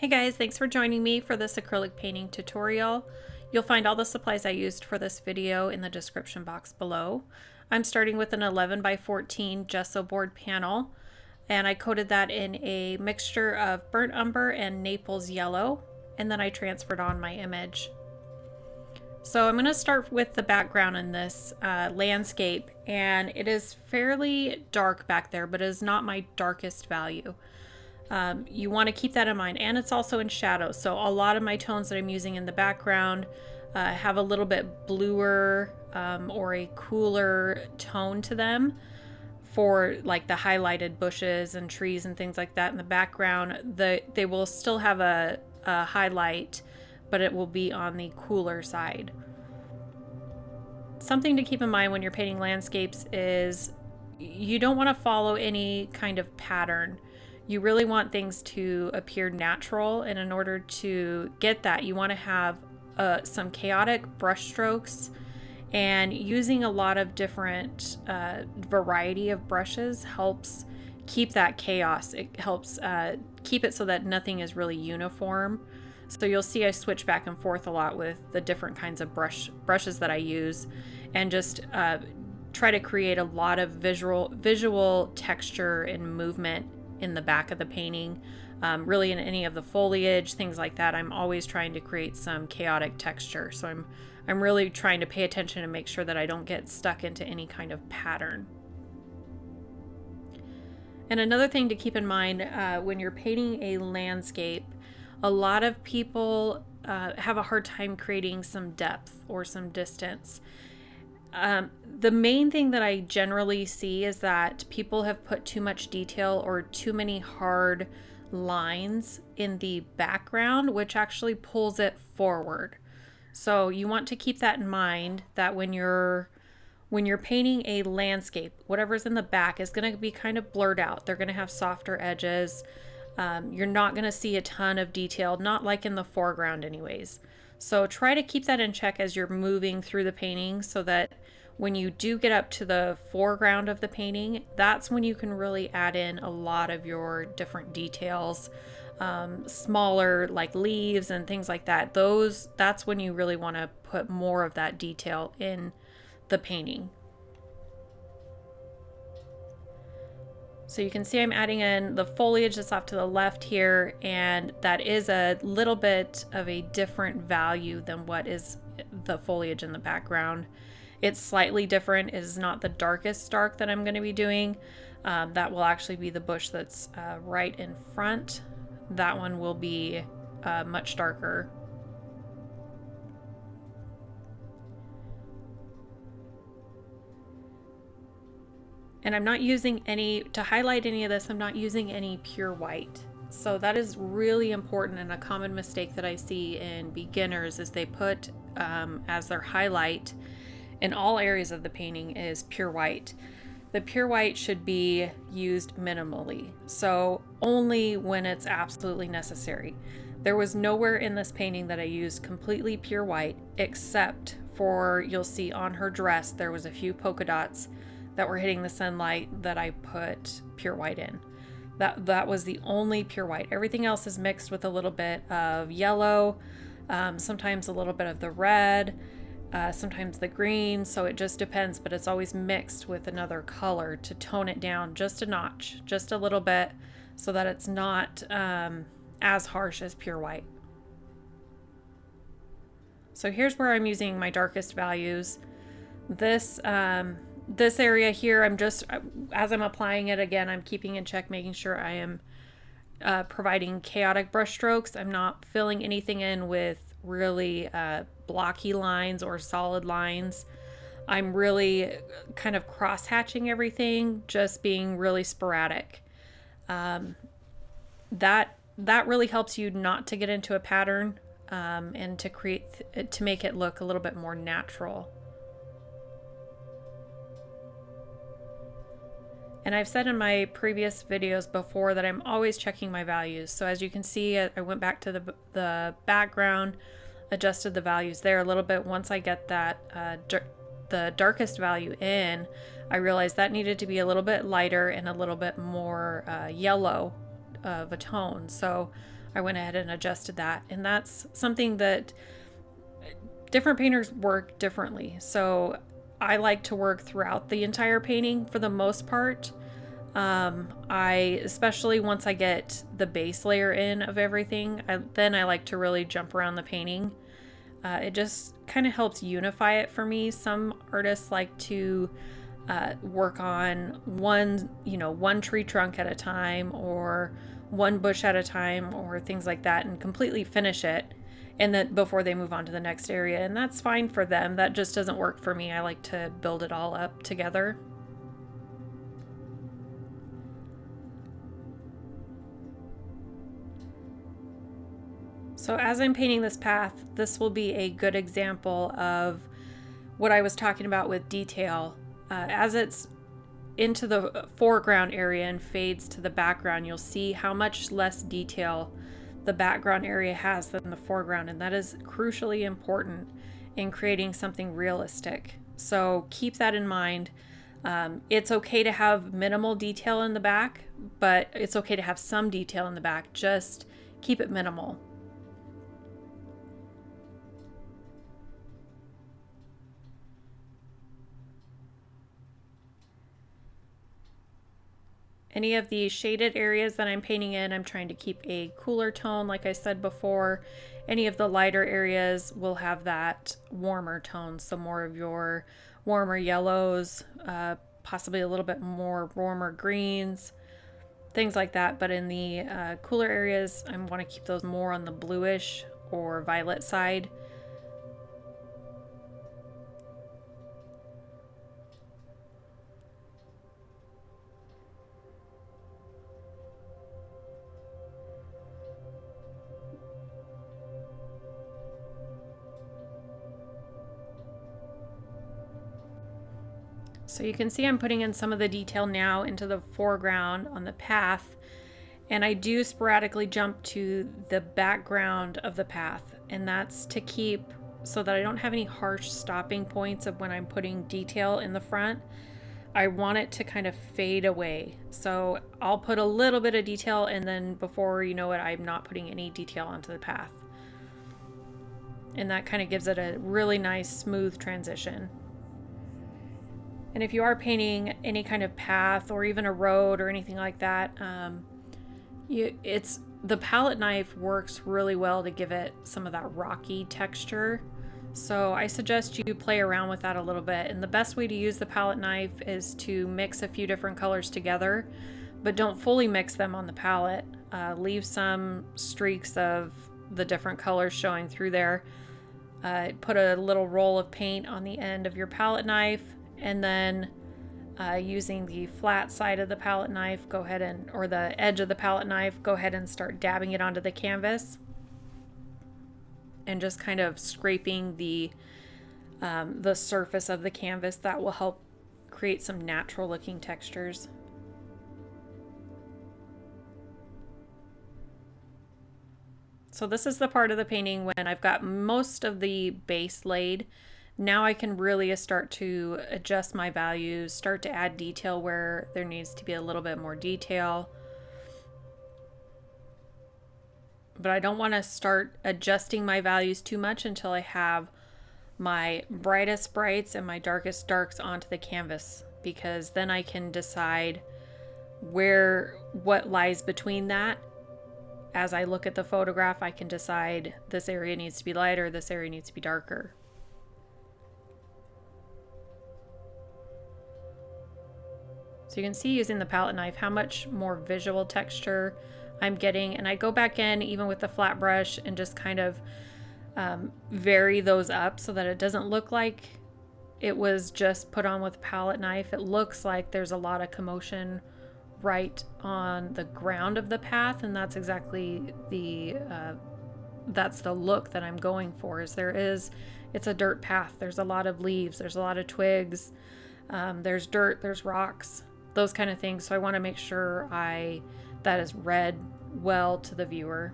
Hey guys, thanks for joining me for this acrylic painting tutorial. You'll find all the supplies I used for this video in the description box below. I'm starting with an 11 by 14 gesso board panel, and I coated that in a mixture of burnt umber and Naples Yellow, and then I transferred on my image. So I'm going to start with the background in this landscape, and it is fairly dark back there, but it is not my darkest value. You want to keep that in mind, and it's also in shadow, so a lot of my tones that I'm using in the background have a little bit bluer or a cooler tone to them for like the highlighted bushes and trees and things like that in the background. They will still have a highlight, but it will be on the cooler side. Something to keep in mind when you're painting landscapes is you don't want to follow any kind of pattern. You really want things to appear natural, and in order to get that, you want to have some chaotic brush strokes, and using a lot of different variety of brushes helps keep that chaos. It helps keep it so that nothing is really uniform. So you'll see I switch back and forth a lot with the different kinds of brushes that I use, and just try to create a lot of visual texture and movement in the back of the painting. Really in any of the foliage, things like that, I'm always trying to create some chaotic texture. So I'm really trying to pay attention and make sure that I don't get stuck into any kind of pattern. And another thing to keep in mind when you're painting a landscape, a lot of people have a hard time creating some depth or some distance. The main thing that I generally see is that people have put too much detail or too many hard lines in the background, which actually pulls it forward. So you want to keep that in mind, that when you're painting a landscape, whatever's in the back is going to be kind of blurred out. They're going to have softer edges. You're not going to see a ton of detail, not like in the foreground anyways. So try to keep that in check as you're moving through the painting, so that when you do get up to the foreground of the painting, that's when you can really add in a lot of your different details, smaller like leaves and things like that. That's when you really want to put more of that detail in the painting. So you can see I'm adding in the foliage that's off to the left here, and that is a little bit of a different value than what is the foliage in the background. It's slightly different. It is not the darkest dark that I'm going to be doing. That will actually be the bush that's right in front. That one will be much darker. And I'm not using to highlight any of this, I'm not using any pure white. So that is really important, and a common mistake that I see in beginners is they put as their highlight in all areas of the painting is pure white. The pure white should be used minimally, so only when it's absolutely necessary. There was nowhere in this painting that I used completely pure white, except for, you'll see on her dress, there was a few polka dots that were hitting the sunlight that I put pure white in. That was the only pure white. Everything else is mixed with a little bit of yellow, sometimes a little bit of the red, sometimes the green, so it just depends, but it's always mixed with another color to tone it down just a notch, just a little bit, so that it's not as harsh as pure white. So here's where I'm using my darkest values. This area here, I'm just, as I'm applying it again, I'm keeping in check, making sure I am providing chaotic brush strokes. I'm not filling anything in with really blocky lines or solid lines. I'm really kind of cross-hatching everything, just being really sporadic. That really helps you not to get into a pattern, and to make it look a little bit more natural. And I've said in my previous videos before that I'm always checking my values. So as you can see, I went back to the background, adjusted the values there a little bit. Once I get that the darkest value in, I realized that needed to be a little bit lighter and a little bit more yellow of a tone. So I went ahead and adjusted that. And that's something that different painters work differently. So I like to work throughout the entire painting for the most part. Especially once I get the base layer in of everything, then I like to really jump around the painting. It just kind of helps unify it for me. Some artists like to work on one tree trunk at a time, or one bush at a time, or things like that, and completely finish it, and then before they move on to the next area. And that's fine for them. That just doesn't work for me. I like to build it all up together. So as I'm painting this path, this will be a good example of what I was talking about with detail. As it's into the foreground area and fades to the background, you'll see how much less detail the background area has than the foreground, and that is crucially important in creating something realistic. So keep that in mind. It's okay to have minimal detail in the back, but it's okay to have some detail in the back. Just keep it minimal. Any of the shaded areas that I'm painting in, I'm trying to keep a cooler tone, like I said before. Any of the lighter areas will have that warmer tone, so more of your warmer yellows, possibly a little bit more warmer greens, things like that. But in the cooler areas, I want to keep those more on the bluish or violet side. So you can see I'm putting in some of the detail now into the foreground on the path, and I do sporadically jump to the background of the path, and that's to keep so that I don't have any harsh stopping points of when I'm putting detail in the front. I want it to kind of fade away. So I'll put a little bit of detail, and then before you know it, I'm not putting any detail onto the path. And that kind of gives it a really nice smooth transition. And if you are painting any kind of path or even a road or anything like that, the palette knife works really well to give it some of that rocky texture. So I suggest you play around with that a little bit. And the best way to use the palette knife is to mix a few different colors together, but don't fully mix them on the palette. Leave some streaks of the different colors showing through there. Put a little roll of paint on the end of your palette knife, and then using the flat side of the palette knife, or the edge of the palette knife, go ahead and start dabbing it onto the canvas, and just kind of scraping the surface of the canvas. That will help create some natural looking textures. So this is the part of the painting when I've got most of the base laid. Now I can really start to adjust my values, start to add detail where there needs to be a little bit more detail. But I don't want to start adjusting my values too much until I have my brightest brights and my darkest darks onto the canvas, because then I can decide what lies between that. As I look at the photograph, I can decide this area needs to be lighter, this area needs to be darker. So you can see using the palette knife how much more visual texture I'm getting, and I go back in even with the flat brush and just kind of vary those up so that it doesn't look like it was just put on with a palette knife. It looks like there's a lot of commotion right on the ground of the path, and that's exactly that's the look that I'm going for. It's a dirt path. There's a lot of leaves, there's a lot of twigs, there's dirt, there's rocks, those kind of things. So I want to make sure that is read well to the viewer.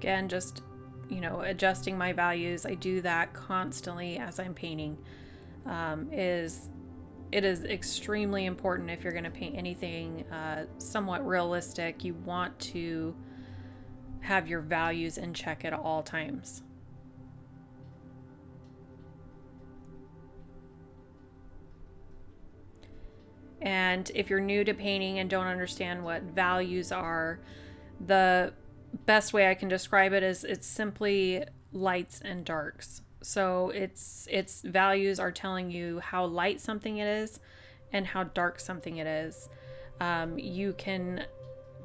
Again, just, you know, adjusting my values. I do that constantly as I'm painting. It is extremely important if you're going to paint anything somewhat realistic. You want to have your values in check at all times. And if you're new to painting and don't understand what values are, the best way I can describe it is it's simply lights and darks. So its values are telling you how light something it is and how dark something it is. You can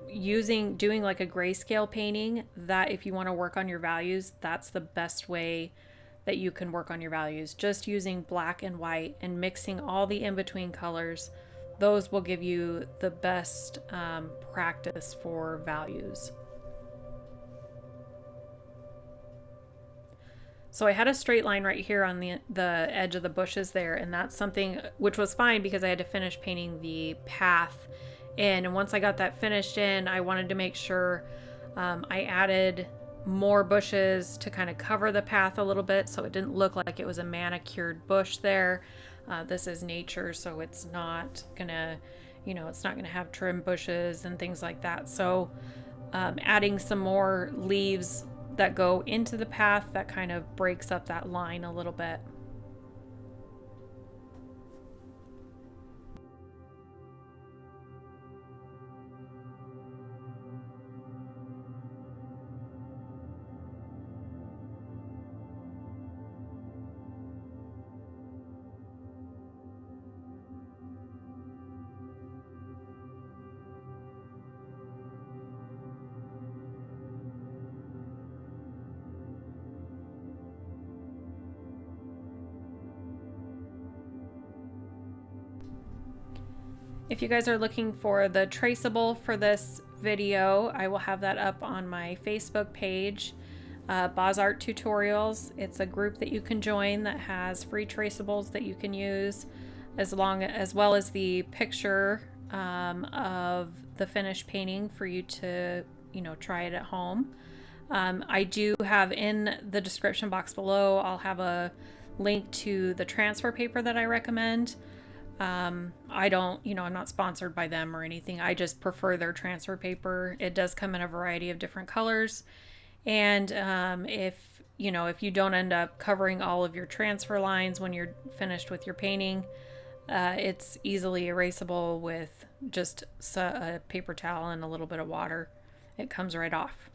doing like a grayscale painting, that if you want to work on your values, that's the best way that you can work on your values. Just using black and white and mixing all the in-between colors, those will give you the best practice for values. So I had a straight line right here on the edge of the bushes there, and that's something which was fine because I had to finish painting the path in. And once I got that finished in, I wanted to make sure I added more bushes to kind of cover the path a little bit so it didn't look like it was a manicured bush there. This is nature, so it's not gonna, you know, it's not gonna have trim bushes and things like that. So adding some more leaves that go into the path, that kind of breaks up that line a little bit. If you guys are looking for the traceable for this video, I will have that up on my Facebook page, Boz Art Tutorials. It's a group that you can join that has free traceables that you can use, as well as the picture of the finished painting for you to, you know, try it at home. I do have in the description box below, I'll have a link to the transfer paper that I recommend. I don't, you know, I'm not sponsored by them or anything. I just prefer their transfer paper. It does come in a variety of different colors. And if, you know, if you don't end up covering all of your transfer lines when you're finished with your painting, it's easily erasable with just a paper towel and a little bit of water. It comes right off.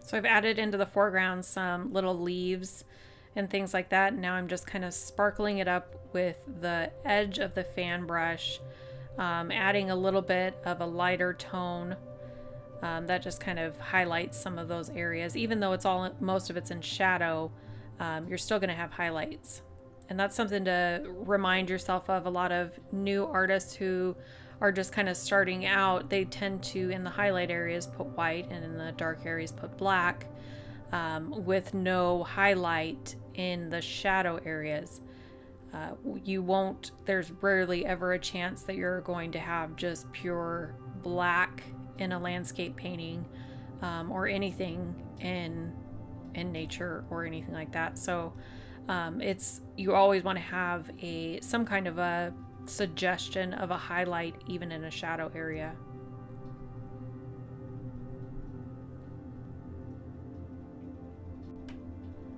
So I've added into the foreground some little leaves and things like that. Now I'm just kind of sparkling it up with the edge of the fan brush, adding a little bit of a lighter tone. That just kind of highlights some of those areas. Even though most of it's in shadow, you're still going to have highlights. And that's something to remind yourself of. A lot of new artists who are just kind of starting out, they tend to, in the highlight areas, put white, and in the dark areas put black, with no highlight in the shadow areas. There's rarely ever a chance that you're going to have just pure black in a landscape painting, or anything in nature or anything like that. So you always want to have some kind of a suggestion of a highlight even in a shadow area.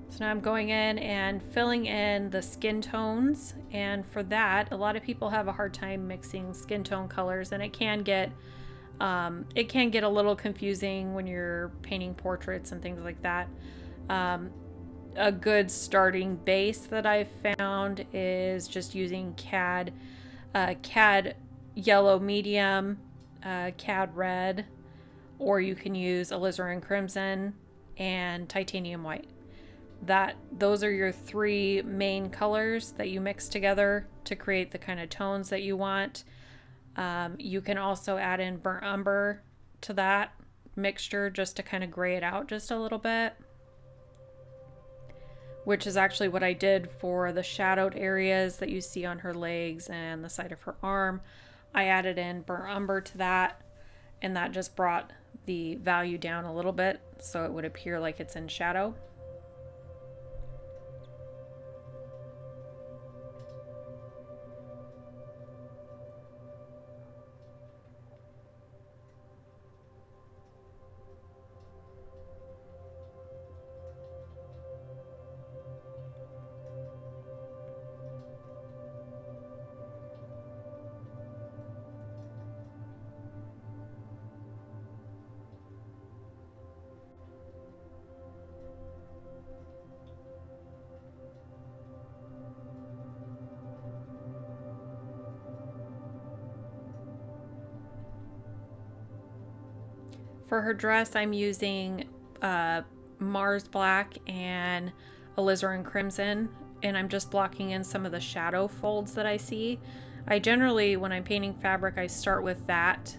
So now I'm going in and filling in the skin tones, and for that a lot of people have a hard time mixing skin tone colors, and it can get a little confusing when you're painting portraits and things like that. A good starting base that I've found is just using Cad Yellow Medium, Cad Red, or you can use Alizarin Crimson and Titanium White. Those are your three main colors that you mix together to create the kind of tones that you want. You can also add in burnt umber to that mixture just to kind of gray it out just a little bit. which is actually what I did for the shadowed areas that you see on her legs and the side of her arm. I added in burnt umber to that, and that just brought the value down a little bit so it would appear like it's in shadow. For her dress, I'm using Mars Black and Alizarin Crimson, and I'm just blocking in some of the shadow folds that I see. I generally, when I'm painting fabric, I start with that,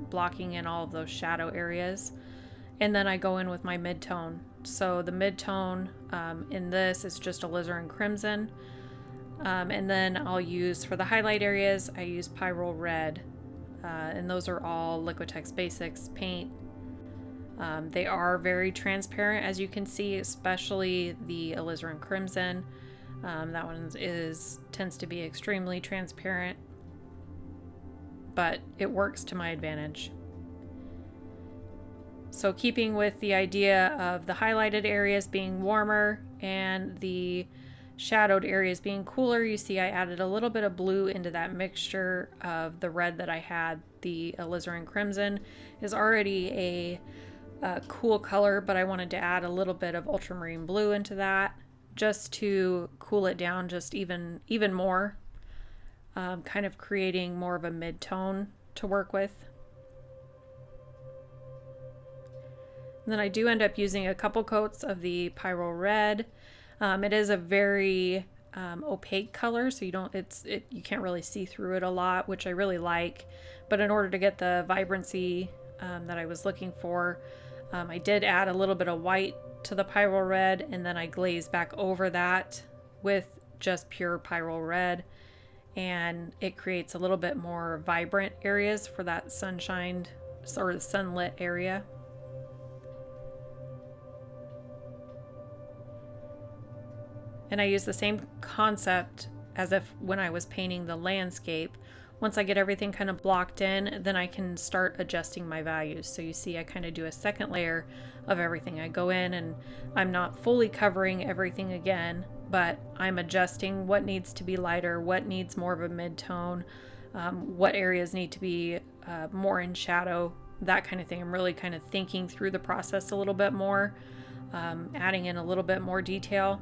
blocking in all of those shadow areas, and then I go in with my mid-tone. So the mid-tone in this is just Alizarin Crimson, and then I'll use, for the highlight areas, I use Pyrrole Red. And those are all Liquitex Basics paint. They are very transparent, as you can see, especially the Alizarin Crimson. That one tends to be extremely transparent, but it works to my advantage. So keeping with the idea of the highlighted areas being warmer and the shadowed areas being cooler, you see I added a little bit of blue into that mixture of the red that I had. The Alizarin Crimson is already a cool color, but I wanted to add a little bit of Ultramarine Blue into that just to cool it down just even more, kind of creating more of a mid-tone to work with. And then I do end up using a couple coats of the Pyrrole Red. It is a very opaque color, so you can't really see through it a lot, which I really like. But in order to get the vibrancy that I was looking for, I did add a little bit of white to the Pyrrole Red, and then I glazed back over that with just pure Pyrrole Red, and it creates a little bit more vibrant areas for that sunshine or sunlit area. And I use the same concept as if when I was painting the landscape. Once I get everything kind of blocked in, then I can start adjusting my values. So you see I kind of do a second layer of everything. I go in and I'm not fully covering everything again, but I'm adjusting what needs to be lighter, what needs more of a mid-tone, what areas need to be more in shadow, that kind of thing. I'm really kind of thinking through the process a little bit more, adding in a little bit more detail.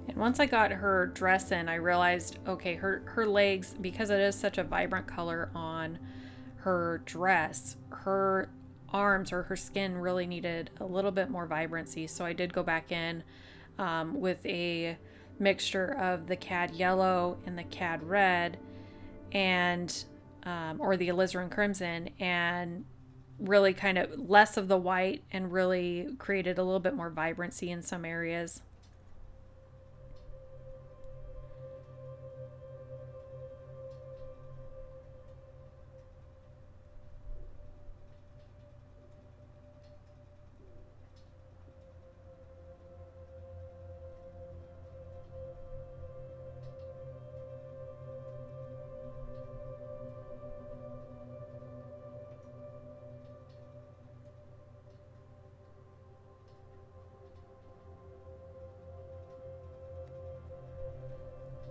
And once I got her dress in, I realized, okay, her legs, because it is such a vibrant color on her dress, her arms or her skin really needed a little bit more vibrancy. So I did go back in with a mixture of the Cad Yellow and the Cad Red, and or the Alizarin Crimson, and really kind of less of the white, and really created a little bit more vibrancy in some areas.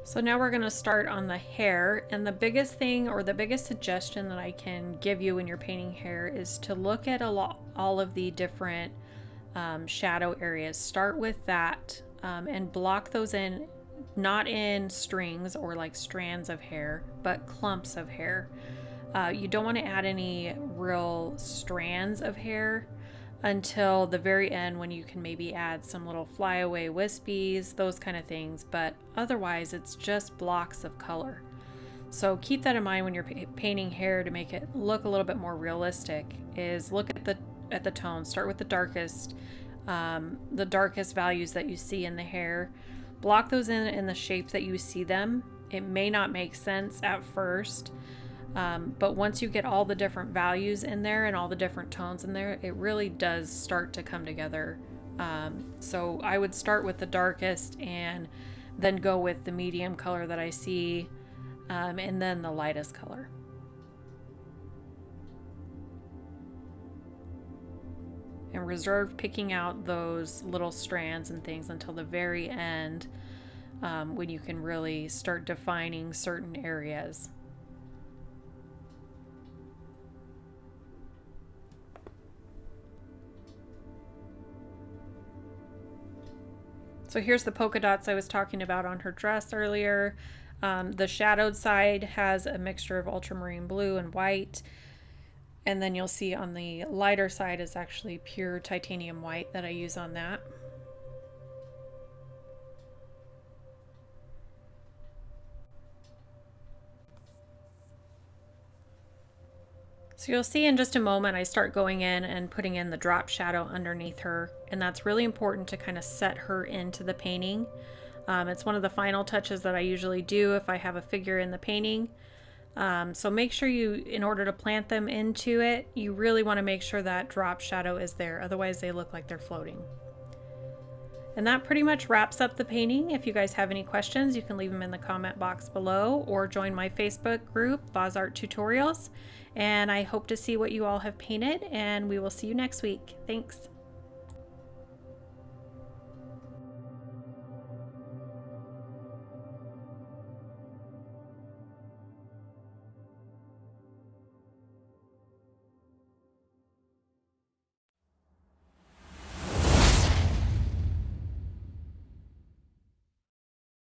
So now we're going to start on the hair, and the biggest thing, or the biggest suggestion that I can give you when you're painting hair, is to look at all of the different shadow areas. Start with that and block those in, not in strings or like strands of hair, but clumps of hair. You don't want to add any real strands of hair until the very end, when you can maybe add some little flyaway wispies, those kind of things, but otherwise it's just blocks of color. So keep that in mind when you're painting hair to make it look a little bit more realistic. Is look at the tones. Start with the darkest values that you see in the hair. Block those in the shape that you see them. It may not make sense at first, but once you get all the different values in there and all the different tones in there, it really does start to come together. So I would start with the darkest and then go with the medium color that I see, and then the lightest color. And reserve picking out those little strands and things until the very end, when you can really start defining certain areas. So here's the polka dots I was talking about on her dress earlier. The shadowed side has a mixture of ultramarine blue and white. And then you'll see on the lighter side is actually pure titanium white that I use on that. So you'll see in just a moment I start going in and putting in the drop shadow underneath her, and that's really important to kind of set her into the painting. It's one of the final touches that I usually do if I have a figure in the painting. So make sure you, in order to plant them into it, you really want to make sure that drop shadow is there, otherwise they look like they're floating. And that pretty much wraps up the painting. If you guys have any questions, you can leave them in the comment box below or join my Facebook group, Boz Art Tutorials. And I hope to see what you all have painted, and we will see you next week. Thanks.